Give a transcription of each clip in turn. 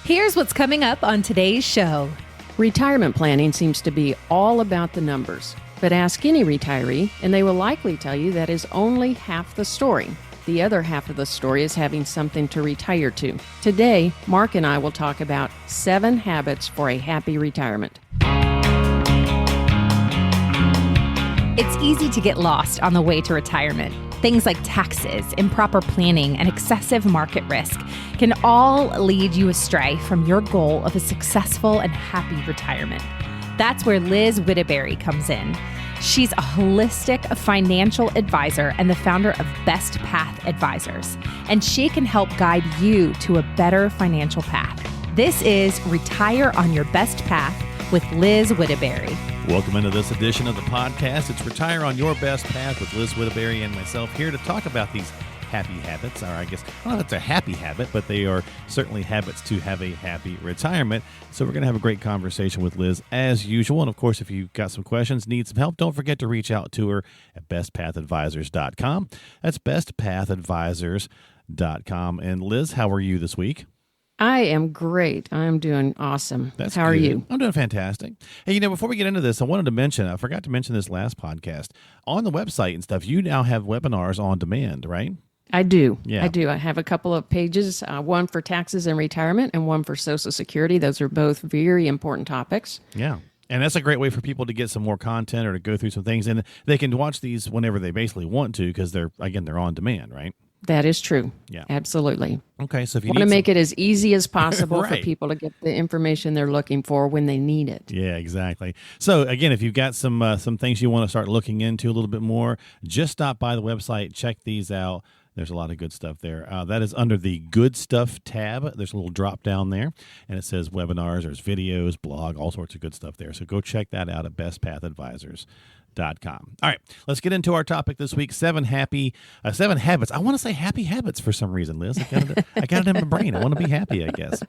Here's what's coming up on today's show. Retirement planning seems to be all about the numbers, but ask any retiree and they will likely tell you that is only half the story. The other half of the story is having something to retire to. Today, Mark and I will talk about 7 habits for a happy retirement. It's easy to get lost on the way to retirement. Things like taxes, improper planning, and excessive market risk can all lead you astray from your goal of a successful and happy retirement. That's where Liz Whittaberry comes in. She's a holistic financial advisor and the founder of Best Path Advisors, and she can help guide you to a better financial path. This is Retire on Your Best Path with Liz Whittaberry. Welcome into this edition of the podcast. It's Retire on Your Best Path with Liz Whittaberry and myself here to talk about these happy habits, or I guess, I don't know if it's a happy habit, but they are certainly habits to have a happy retirement. So we're going to have a great conversation with Liz as usual. And of course, if you've got some questions, need some help, don't forget to reach out to her at bestpathadvisors.com. That's bestpathadvisors.com. And Liz, how are you this week? I am great. I'm doing awesome. How are you? I'm doing fantastic. Hey, before we get into this, I wanted to mention, I forgot to mention this last podcast, on the website and stuff, you now have webinars on demand, right? I do. Yeah. I do. I have a couple of pages, one for taxes and retirement and one for Social Security. Those are both very important topics. Yeah. And that's a great way for people to get some more content or to go through some things. And they can watch these whenever they basically want to because they're on demand, right? That is true. Yeah. Absolutely. Okay. So if you want to make it as easy as possible right. for people to get the information they're looking for when they need it. Yeah, exactly. So again, if you've got some things you want to start looking into a little bit more, just stop by the website, check these out. There's a lot of good stuff there. That is under the Good Stuff tab. There's a little drop down there, and it says webinars, there's videos, blog, all sorts of good stuff there. So go check that out at bestpathadvisors.com. All right, let's get into our topic this week, 7 habits. I want to say happy habits for some reason, Liz. I got it in my brain. I want to be happy, I guess.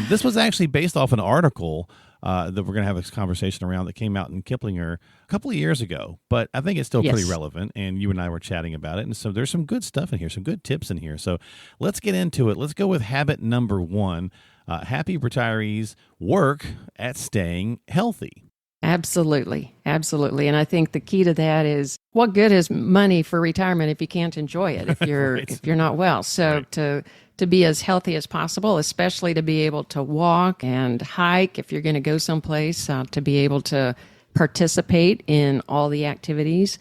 This was actually based off an article that we're going to have this conversation around that came out in Kiplinger a couple of years ago, but I think it's still pretty relevant, and you and I were chatting about it, and so there's some good stuff in here, some good tips in here. So let's get into it. Let's go with habit number 1. Happy retirees work at staying healthy. Absolutely. Absolutely. And I think the key to that is, what good is money for retirement if you can't enjoy it, if you're right. if you're not well? So to be as healthy as possible, especially to be able to walk and hike if you're going to go someplace, to be able to participate in all the activities.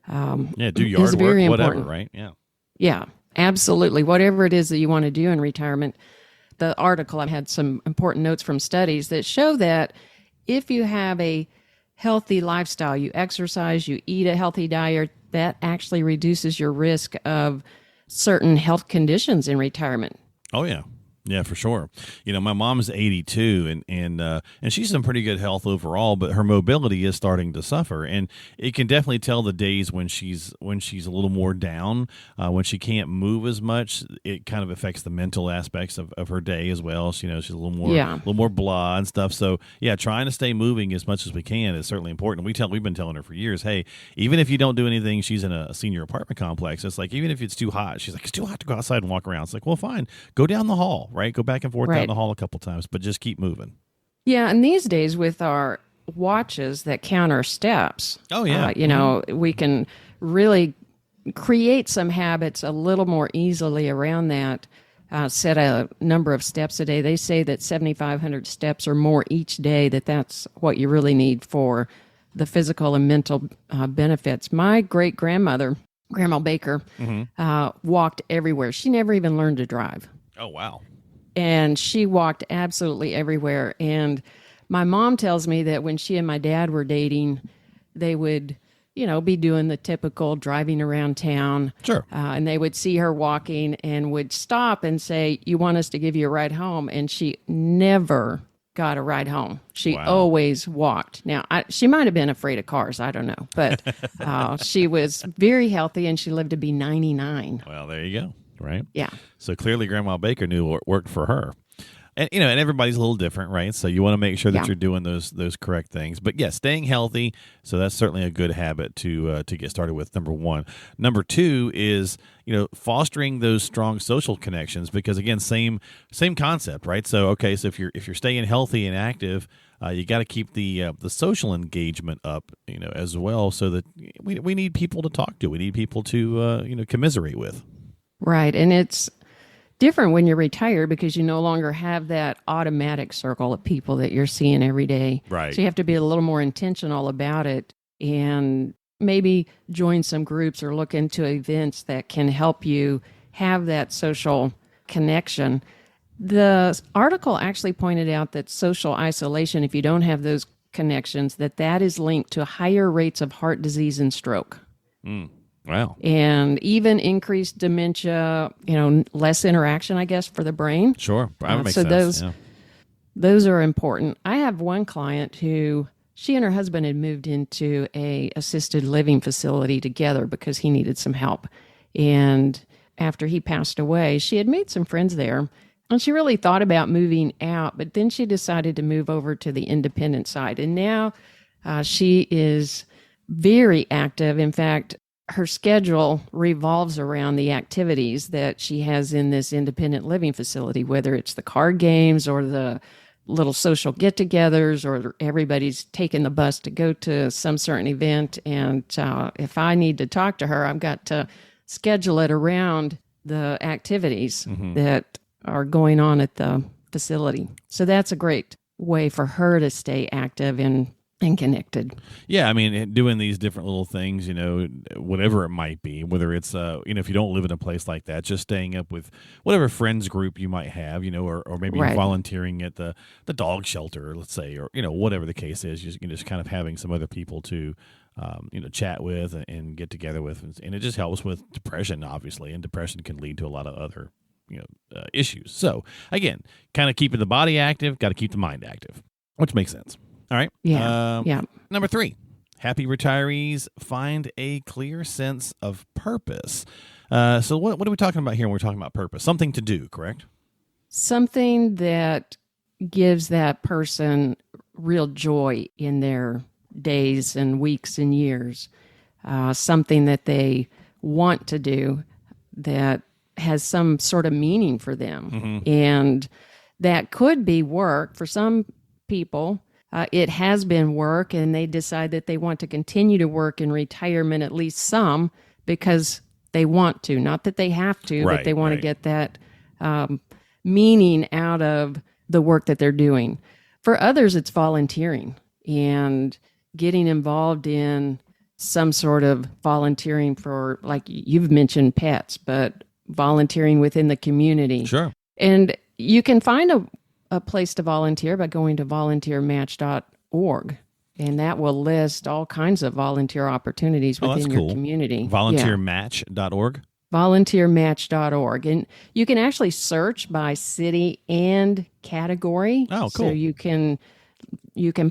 Do yard work, whatever, right? Yeah, absolutely. Whatever it is that you want to do in retirement. The article, I had some important notes from studies that show that if you have a healthy lifestyle, you exercise, you eat a healthy diet, that actually reduces your risk of certain health conditions in retirement. Oh, yeah. Yeah, for sure. My mom's 82 and she's in pretty good health overall, but her mobility is starting to suffer, and it can definitely tell the days when she's a little more down, when she can't move as much. It kind of affects the mental aspects of her day as well. She's a little more blah and stuff. So yeah, trying to stay moving as much as we can is certainly important. We've been telling her for years, hey, even if you don't do anything, she's in a senior apartment complex. It's like, even if it's too hot, she's like, it's too hot to go outside and walk around. It's like, well, fine, go down the hall. Right? Go back and forth down the hall a couple times, but just keep moving. Yeah, and these days with our watches that count our steps, we can really create some habits a little more easily around that. Set a number of steps a day. They say that 7,500 steps or more each day, that's what you really need for the physical and mental benefits. My great-grandmother, Grandma Baker, walked everywhere. She never even learned to drive. Oh, wow. And she walked absolutely everywhere. And my mom tells me that when she and my dad were dating, they would, be doing the typical driving around town. Sure. And they would see her walking and would stop and say, "You want us to give you a ride home?" And she never got a ride home. She always walked. Now, she might have been afraid of cars. I don't know. But she was very healthy, and she lived to be 99. Well, there you go. Right? Yeah. So clearly Grandma Baker knew what worked for her. And and everybody's a little different, right? So you want to make sure that Yeah. you're doing those correct things. But yeah, staying healthy. So that's certainly a good habit to get started with. Number one. Number two is fostering those strong social connections, because again, same concept, right? So okay, so if you're staying healthy and active, you got to keep the social engagement up, as well, so that we need people to talk to. We need people to commiserate with. Right. And it's different when you're retired because you no longer have that automatic circle of people that you're seeing every day. Right. So you have to be a little more intentional about it and maybe join some groups or look into events that can help you have that social connection. The article actually pointed out that social isolation, if you don't have those connections, that is linked to higher rates of heart disease and stroke. Wow. And even increased dementia, less interaction, I guess, for the brain. Sure. That makes so sense. those are important. I have one client who, she and her husband had moved into a assisted living facility together because he needed some help. And after he passed away, she had made some friends there. And she really thought about moving out, but then she decided to move over to the independent side. And now she is very active. In fact, her schedule revolves around the activities that she has in this independent living facility, whether it's the card games or the little social get-togethers, or everybody's taking the bus to go to some certain event. And if I need to talk to her, I've got to schedule it around the activities that are going on at the facility. So that's a great way for her to stay active and connected. Yeah, I mean, doing these different little things, whatever it might be, whether it's, if you don't live in a place like that, just staying up with whatever friends group you might have, or maybe you're volunteering at the dog shelter, let's say, or, whatever the case is, just kind of having some other people to, chat with and get together with. And it just helps with depression, obviously, and depression can lead to a lot of other, issues. So again, kind of keeping the body active, got to keep the mind active, which makes sense. All right. Yeah. Number 3, happy retirees find a clear sense of purpose. So what are we talking about here when we're talking about purpose? Something to do, correct? Something that gives that person real joy in their days and weeks and years. Something that they want to do that has some sort of meaning for them. And that could be work. For some people, it has been work, and they decide that they want to continue to work in retirement, at least some, because they want to. Not that they have to, but they want to get that meaning out of the work that they're doing. For others, it's volunteering and getting involved in some sort of volunteering for, like you've mentioned, pets, but volunteering within the community. Sure. And you can find a place to volunteer by going to volunteermatch.org, and that will list all kinds of volunteer opportunities within your community. Volunteermatch.org? Volunteermatch.org. And you can actually search by city and category. Oh, cool. So you can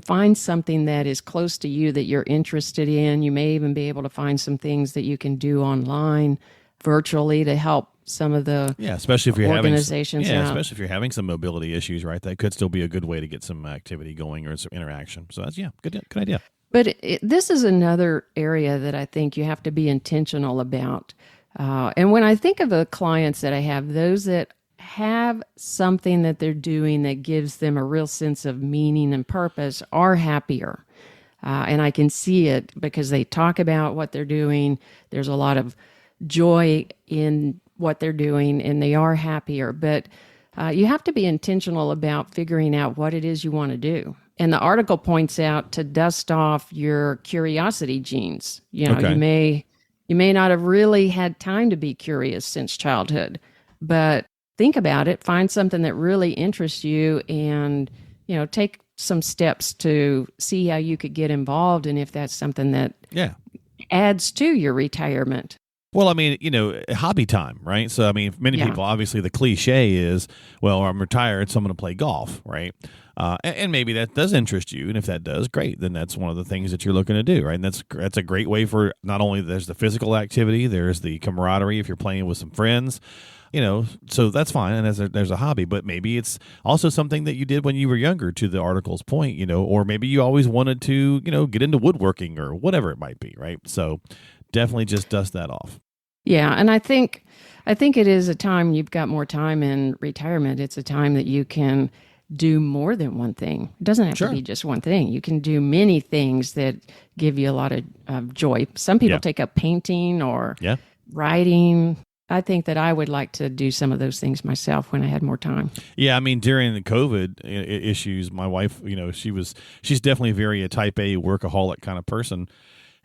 find something that is close to you that you're interested in. You may even be able to find some things that you can do online, virtually, to help some of the especially if you're organizations especially if you're having some mobility issues, right? That could still be a good way to get some activity going or some interaction. So that's good idea. But this is another area that I think you have to be intentional about. And when I think of the clients that I have, those that have something that they're doing that gives them a real sense of meaning and purpose are happier. And I can see it because they talk about what they're doing. There's a lot of joy in what they're doing, and they are happier. But you have to be intentional about figuring out what it is you want to do. And the article points out to dust off your curiosity genes. You may not have really had time to be curious since childhood, but think about it, find something that really interests you, and take some steps to see how you could get involved, and if that's something that adds to your retirement. Well, I mean, hobby time, right? So, I mean, many people, obviously, the cliche is, well, I'm retired, so I'm going to play golf, right? And maybe that does interest you, and if that does, great. Then that's one of the things that you're looking to do, right? And that's a great way for not only there's the physical activity, there's the camaraderie if you're playing with some friends. so that's fine. And there's a hobby, but maybe it's also something that you did when you were younger, to the article's point, or maybe you always wanted to, get into woodworking or whatever it might be. Right. So definitely just dust that off. Yeah. And I think it is a time you've got more time in retirement. It's a time that you can do more than one thing. It doesn't have to be just one thing. You can do many things that give you a lot of joy. Some people take up painting or writing. I think that I would like to do some of those things myself when I had more time. Yeah, I mean, during the COVID issues, my wife, she's definitely a type A workaholic kind of person.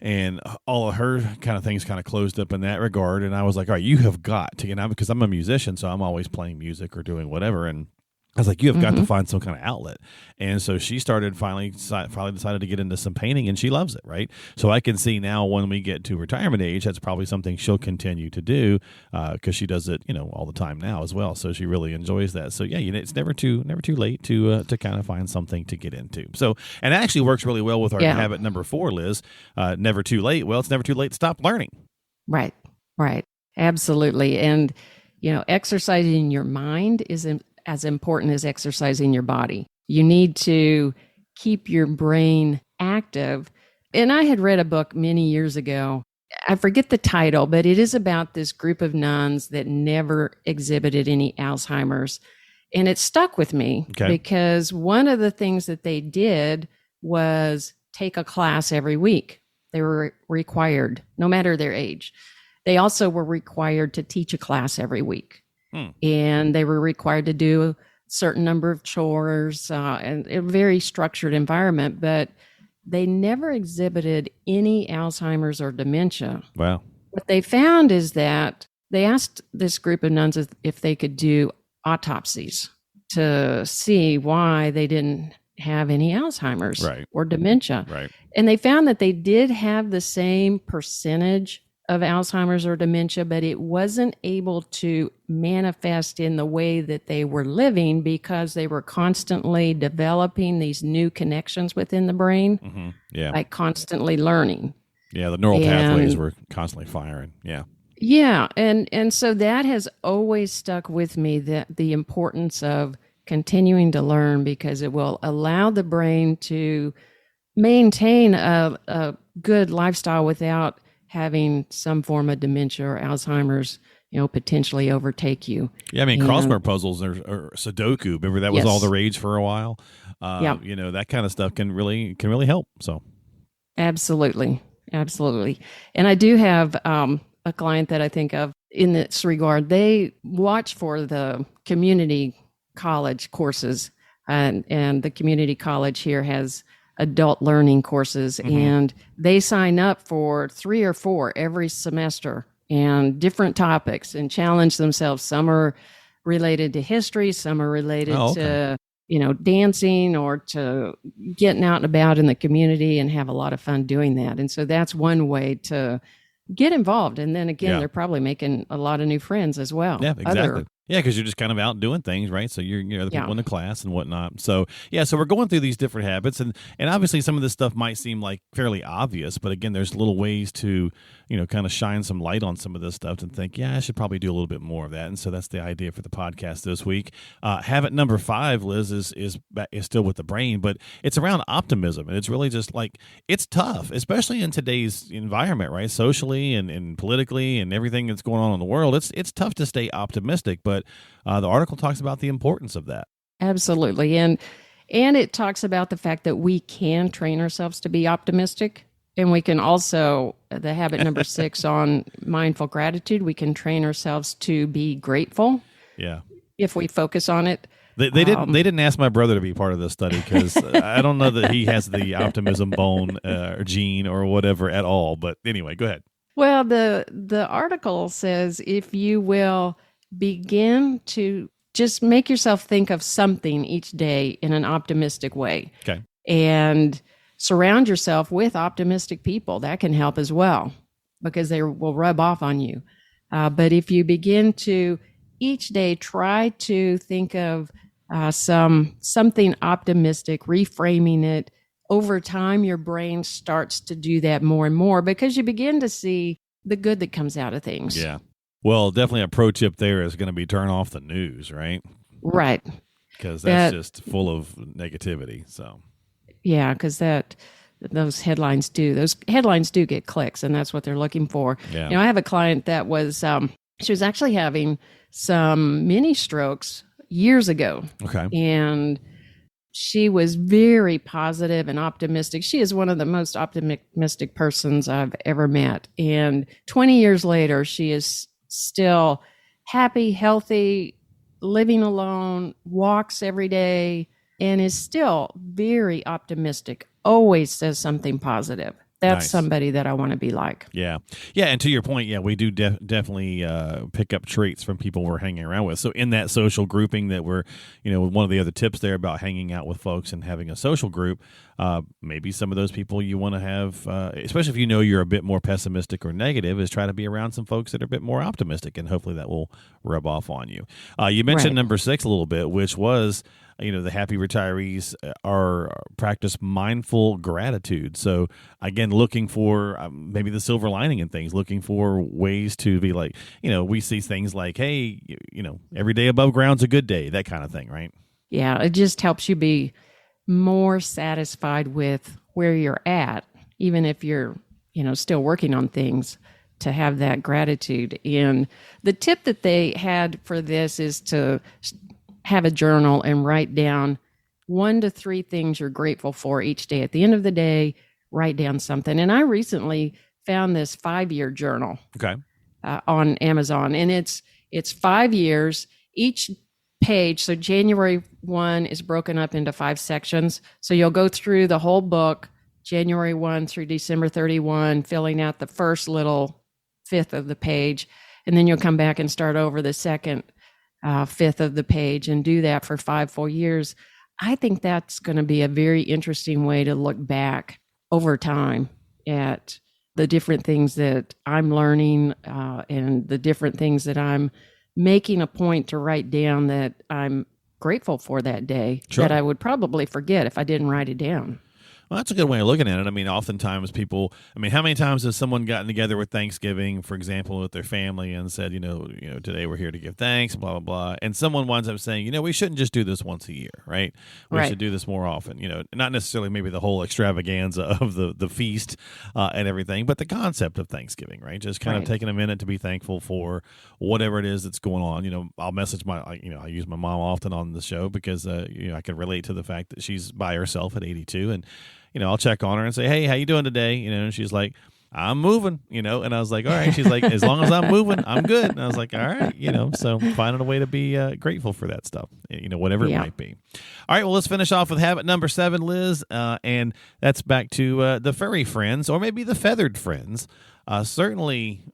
And all of her kind of things kind of closed up in that regard. And I was like, all right, you have got to, because I'm a musician, so I'm always playing music or doing whatever. And I was like, you have got to find some kind of outlet. And so she finally decided to get into some painting, and she loves it, right? So I can see now when we get to retirement age, that's probably something she'll continue to do because she does it, all the time now as well. So she really enjoys that. So yeah, it's never too late to kind of find something to get into. So, and it actually works really well with our habit number 4, Liz. Never too late. Well, it's never too late to stop learning. Right. Absolutely. And, exercising your mind is as important as exercising your body. You need to keep your brain active. And I had read a book many years ago. I forget the title, but it is about this group of nuns that never exhibited any Alzheimer's. And it stuck with me because one of the things that they did was take a class every week. They were required, no matter their age. They also were required to teach a class every week. And they were required to do a certain number of chores and a very structured environment, but they never exhibited any Alzheimer's or dementia. Wow. What they found is that they asked this group of nuns if they could do autopsies to see why they didn't have any Alzheimer's or dementia. Right. And they found that they did have the same percentage of Alzheimer's or dementia, but it wasn't able to manifest in the way that they were living because they were constantly developing these new connections within the brain, like constantly learning. Yeah, the neural pathways were constantly firing. Yeah. Yeah, and so that has always stuck with me, that the importance of continuing to learn, because it will allow the brain to maintain a good lifestyle without having some form of dementia or Alzheimer's, potentially overtake you. Yeah, I mean, crossword puzzles or Sudoku, remember that was all the rage for a while? That kind of stuff can really help. So, Absolutely. And I do have a client that I think of in this regard. They watch for the community college courses, and the community college here has adult learning courses, and they sign up for 3 or 4 every semester and different topics and challenge themselves. Some are related to history, some are related to, dancing or to getting out and about in the community, and have a lot of fun doing that. And so that's one way to get involved. And then again, they're probably making a lot of new friends as well. Yeah, exactly. Yeah, because you're just kind of out doing things, right? So you're the people in the class and whatnot. So so we're going through these different habits, and obviously some of this stuff might seem like fairly obvious, but again, there's little ways to kind of shine some light on some of this stuff and think, I should probably do a little bit more of that. And so that's the idea for the podcast this week. Habit number 5, Liz, is still with the brain, but it's around optimism, and it's really just like, it's tough, especially in today's environment, right? Socially and politically and everything that's going on in the world. It's tough to stay optimistic, but the article talks about the importance of that. Absolutely. And it talks about the fact that we can train ourselves to be optimistic. And we can also, the habit number 6 on mindful gratitude, we can train ourselves to be grateful. Yeah. If we focus on it. They didn't ask my brother to be part of this study, because I don't know that he has the optimism bone or gene or whatever at all. But anyway, go ahead. Well, the article says, if you will begin to just make yourself think of something each day in an optimistic way. Okay. And surround yourself with optimistic people. That can help as well, because they will rub off on you. But if you begin to each day try to think of something optimistic, reframing it, over time, your brain starts to do that more and more, because you begin to see the good that comes out of things. Yeah. Well, definitely a pro tip there is going to be turn off the news, right? Right. Because that's just full of negativity. So, yeah, because those headlines do get clicks, and that's what they're looking for. Yeah. I have a client that was she was actually having some mini strokes years ago. Okay. And she was very positive and optimistic. She is one of the most optimistic persons I've ever met. And 20 years later, she is still happy, healthy, living alone, walks every day, and is still very optimistic, always says something positive. That's nice. Somebody that I want to be like. Yeah. Yeah. And to your point, yeah, we do definitely pick up traits from people we're hanging around with. So in that social grouping that we're, one of the other tips there about hanging out with folks and having a social group, maybe some of those people you want to have, especially if you're a bit more pessimistic or negative, is try to be around some folks that are a bit more optimistic, and hopefully that will rub off on you. You mentioned number 6 a little bit, which was, the happy retirees are practice mindful gratitude. So again, looking for maybe the silver lining in things, looking for ways to be like, we see things like, hey, every day above ground's a good day, that kind of thing, right? Yeah, it just helps you be more satisfied with where you're at, even if you're, still working on things, to have that gratitude. And the tip that they had for this is to have a journal and write down 1 to 3 things you're grateful for each day. At the end of the day, write down something. And I recently found this 5-year journal on Amazon, and it's 5 years. Each page, so January 1 is broken up into 5 sections. So you'll go through the whole book, January 1 through December 31, filling out the first little fifth of the page, and then you'll come back and start over the second fifth of the page and do that for 5 full years. I think that's going to be a very interesting way to look back over time at the different things that I'm learning and the different things that I'm making a point to write down that I'm grateful for that day, that I would probably forget if I didn't write it down. Well, that's a good way of looking at it. I mean, oftentimes people, how many times has someone gotten together with Thanksgiving, for example, with their family and said, today we're here to give thanks, blah, blah, blah. And someone winds up saying, we shouldn't just do this once a year, right? We should do this more often, not necessarily maybe the whole extravaganza of the feast and everything, but the concept of Thanksgiving, right? Just kind of taking a minute to be thankful for whatever it is that's going on. I'll message I use my mom often on the show because, I can relate to the fact that she's by herself at 82, and I'll check on her and say, hey, how you doing today? And she's like, I'm moving, and I was like, all right. She's like, as long as I'm moving, I'm good. And I was like, all right, so finding a way to be grateful for that stuff, whatever it might be. All right, well, let's finish off with habit number 7, Liz, and that's back to the furry friends, or maybe the feathered friends. Certainly,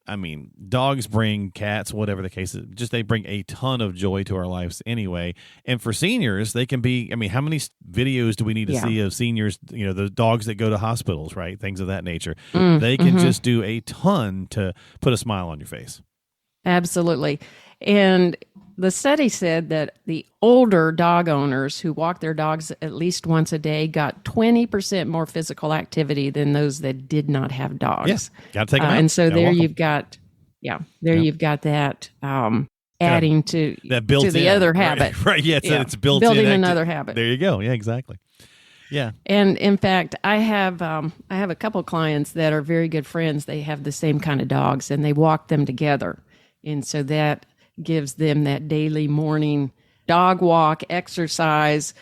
dogs bring, cats, whatever the case is, they bring a ton of joy to our lives anyway. And for seniors, they can be, how many videos do we need to see of seniors, the dogs that go to hospitals, right? Things of that nature. They can just do a ton to put a smile on your face. Absolutely. And the study said that the older dog owners who walk their dogs at least once a day got 20% more physical activity than those that did not have dogs. Yes, got to take them out. And so there you've got, you've got that adding to the other habit. Right. Yeah, it's built building in. Another habit. There you go. Yeah, exactly. Yeah. And in fact, I have a couple clients that are very good friends. They have the same kind of dogs, and they walk them together. And so that gives them that daily morning dog walk, exercise,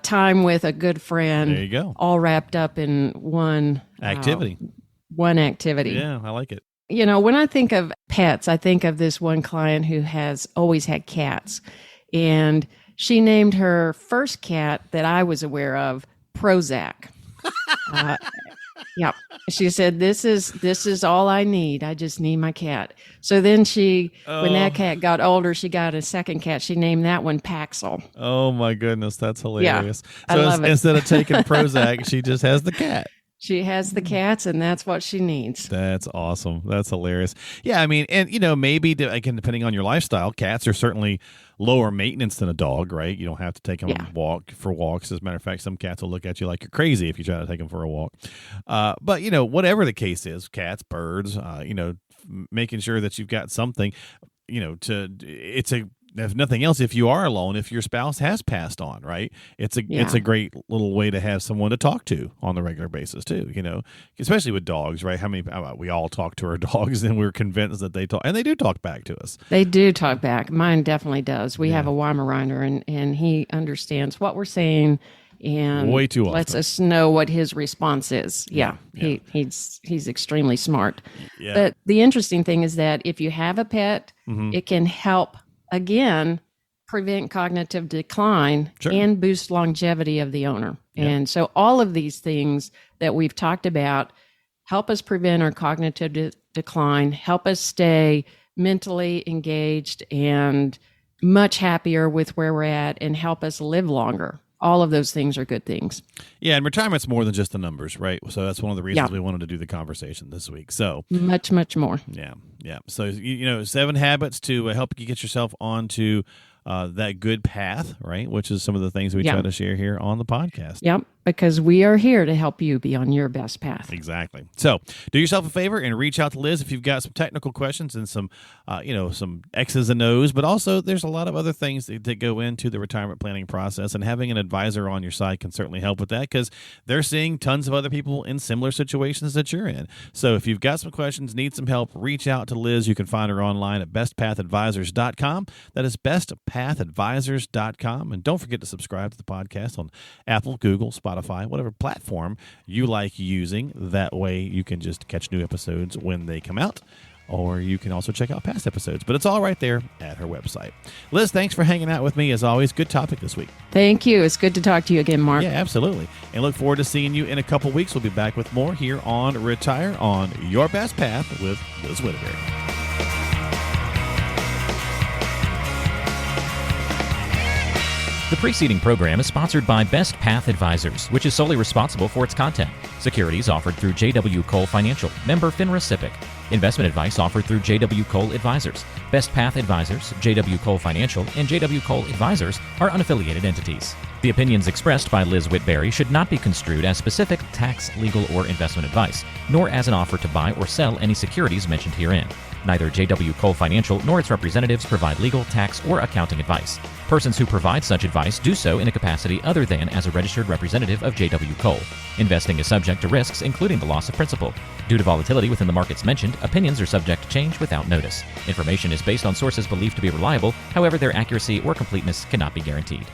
time with a good friend. There you go. All wrapped up in one activity. Yeah, I like it. When I think of pets, I think of this one client who has always had cats. And she named her first cat that I was aware of Prozac. Yeah. She said, this is all I need. I just need my cat. So then when that cat got older, she got a second cat. She named that one Paxil. Oh my goodness. That's hilarious. Yeah, so instead of taking Prozac, she just has the cat. She has the cats, and that's what she needs. That's awesome. That's hilarious. Yeah, and maybe again, depending on your lifestyle, cats are certainly lower maintenance than a dog, right? You don't have to take them for walks. As a matter of fact, some cats will look at you like you're crazy if you try to take them for a walk. But whatever the case is, cats, birds, making sure that you've got something, if nothing else, if you are alone, if your spouse has passed on, right? It's a great little way to have someone to talk to on the regular basis too, especially with dogs, right? We all talk to our dogs and we're convinced that they talk, and they do talk back to us. They do talk back. Mine definitely does. We have a Weimaraner and he understands what we're saying and way too often lets us know what his response is. Yeah. He's extremely smart. Yeah. But the interesting thing is that if you have a pet, it can help, again, prevent cognitive decline and boost longevity of the owner. Yeah. And so all of these things that we've talked about help us prevent our cognitive decline, help us stay mentally engaged and much happier with where we're at, and help us live longer. All of those things are good things. Yeah, and retirement's more than just the numbers, right? So that's one of the reasons we wanted to do the conversation this week. So much more. Yeah. So 7 habits to help you get yourself onto that good path, right? Which is some of the things we try to share here on the podcast. Yep, because we are here to help you be on your best path. Exactly. So do yourself a favor and reach out to Liz if you've got some technical questions and some X's and O's, but also there's a lot of other things that go into the retirement planning process, and having an advisor on your side can certainly help with that because they're seeing tons of other people in similar situations that you're in. So if you've got some questions, need some help, reach out to Liz. You can find her online at bestpathadvisors.com. That is bestpathadvisors.com. And don't forget to subscribe to the podcast on Apple, Google, Spotify, whatever platform you like using. That way you can just catch new episodes when they come out, or you can also check out past episodes. But it's all right there at her website. Liz, thanks for hanging out with me as always. Good topic this week. Thank you. It's good to talk to you again, Mark. Yeah, absolutely. And look forward to seeing you in a couple weeks. We'll be back with more here on Retire on Your Best Path with Liz Whittaker. The preceding program is sponsored by Best Path Advisors, which is solely responsible for its content. Securities offered through J.W. Cole Financial, member FINRA SIPC. Investment advice offered through J.W. Cole Advisors. Best Path Advisors, J.W. Cole Financial, and J.W. Cole Advisors are unaffiliated entities. The opinions expressed by Liz Whitberry should not be construed as specific tax, legal, or investment advice, nor as an offer to buy or sell any securities mentioned herein. Neither J.W. Cole Financial nor its representatives provide legal, tax, or accounting advice. Persons who provide such advice do so in a capacity other than as a registered representative of J.W. Cole. Investing is subject to risks, including the loss of principal. Due to volatility within the markets mentioned, opinions are subject to change without notice. Information is based on sources believed to be reliable, however, their accuracy or completeness cannot be guaranteed.